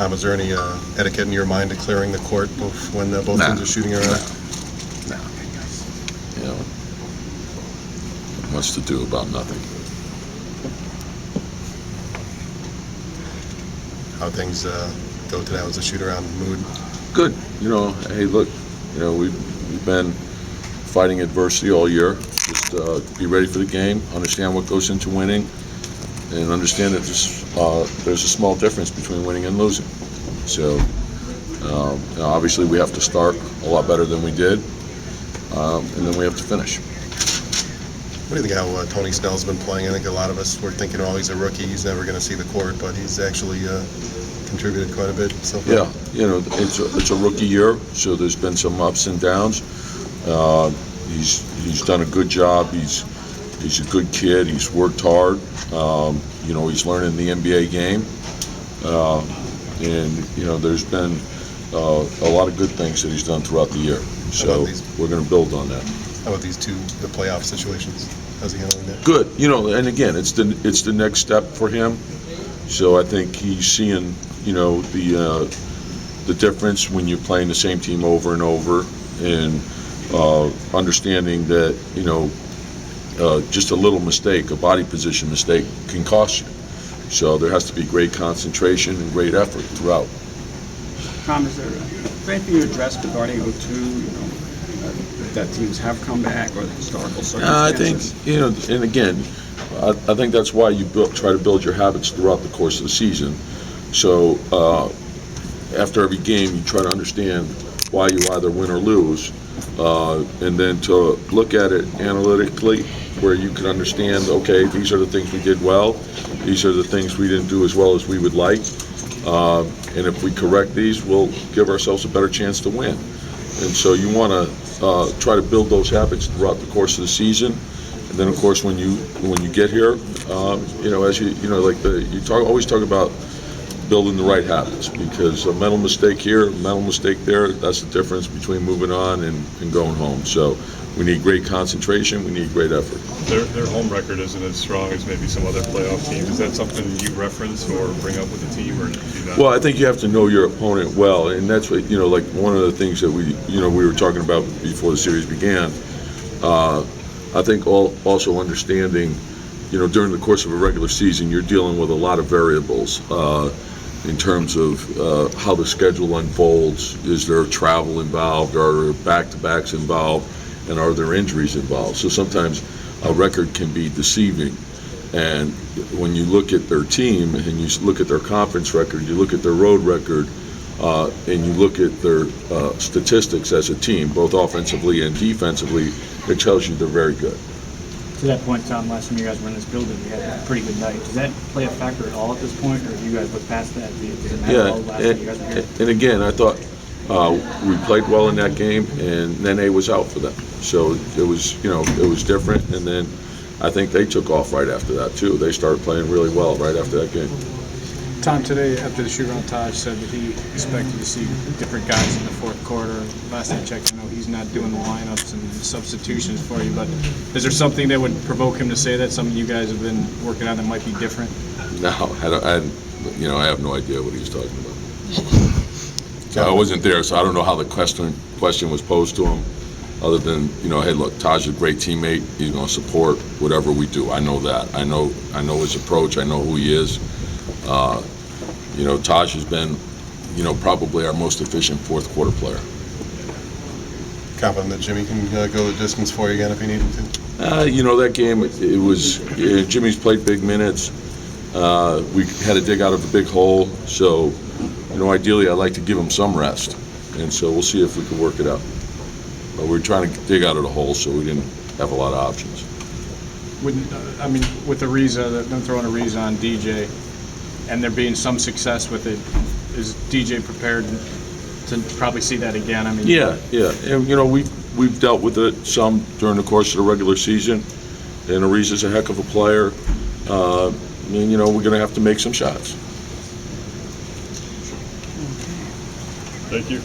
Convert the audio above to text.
Tom, is there any etiquette in your mind to clearing the court when both teams are shooting around? No. You know, much to do about nothing. How things go today? Was the shoot-around mood? Good. You know, hey, look, you know, we've been fighting adversity all year. Just be ready for the game, understand what goes into winning, and understand that there's a small difference between winning and losing. So, you know, obviously we have to start a lot better than we did, and then we have to finish. What do you think how Tony Snell's been playing? I think a lot of us were thinking, oh, he's a rookie, he's never going to see the court, but he's actually contributed quite a bit so far. Yeah, you know, it's a rookie year, so there's been some ups and downs. He's done a good job. He's a good kid. He's worked hard. You know, he's learning the NBA game, and you know, there's been a lot of good things that he's done throughout the year. So we're going to build on that. How about these the playoff situations? How's he handling that? Good. You know, and again, it's the next step for him. So I think he's seeing, you know, the difference when you're playing the same team over and over, and understanding that, you know, just a little mistake, a body position mistake, can cost you. So there has to be great concentration and great effort throughout. Tom, is there anything you addressed regarding 0-2, you know, that teams have come back, or the historical circumstances? I think, you know, and again, I think that's why you try to build your habits throughout the course of the season. So after every game, you try to understand why you either win or lose, and then to look at it analytically, where you can understand, okay, these are the things we did well, these are the things we didn't do as well as we would like, and if we correct these, we'll give ourselves a better chance to win. And so you want to try to build those habits throughout the course of the season. And then, of course, when you get here, you know, as you know, like always talk about building the right habits, because a mental mistake here, a mental mistake there, that's the difference between moving on and going home. So we need great concentration, we need great effort. Their home record isn't as strong as maybe some other playoff teams. Is that something you reference or bring up with the team, or do that? Well, I think you have to know your opponent well, and that's what, you know, like one of the things that we were talking about before the series began. I think also understanding, you know, during the course of a regular season, you're dealing with a lot of variables in terms of how the schedule unfolds. Is there travel involved? Are there back-to-backs involved? And are there injuries involved? So sometimes a record can be deceiving. And when you look at their team and you look at their conference record, you look at their road record, and you look at their statistics as a team, both offensively and defensively, it tells you they're very good. To that point, Tom, last time you guys were in this building, you had a pretty good night. Does that play a factor at all at this point, or do you guys look past that? Does it matter at all last time you guys were here? And again, I thought we played well in that game, and Nene was out for them. So it was, you know, it was different. And then I think they took off right after that too. They started playing really well right after that game. Tom, today after the shoot-around, Taj said that he expected to see different guys in the fourth quarter. Last I checked, I know he's not doing the lineups and the substitutions for you, but is there something that would provoke him to say that, something you guys have been working on that might be different? No, I have no idea what he was talking about. I wasn't there, so I don't know how the question was posed to him, other than, you know, hey, look, Taj is a great teammate. He's going to support whatever we do. I know that. I know his approach. I know who he is. You know, Taj has been, you know, probably our most efficient fourth quarter player. Confident that Jimmy can go the distance for you again if he needed to? You know, that game, it was, Jimmy's played big minutes. We had to dig out of the big hole. So, you know, ideally I'd like to give him some rest. And so we'll see if we can work it out. But we're trying to dig out of the hole, so we didn't have a lot of options. With them throwing Ariza on DJ, and there being some success with it, is DJ prepared to probably see that again? Yeah. And, you know, we've dealt with it some during the course of the regular season, and Ariza's a heck of a player. And, you know, we're going to have to make some shots. Thank you.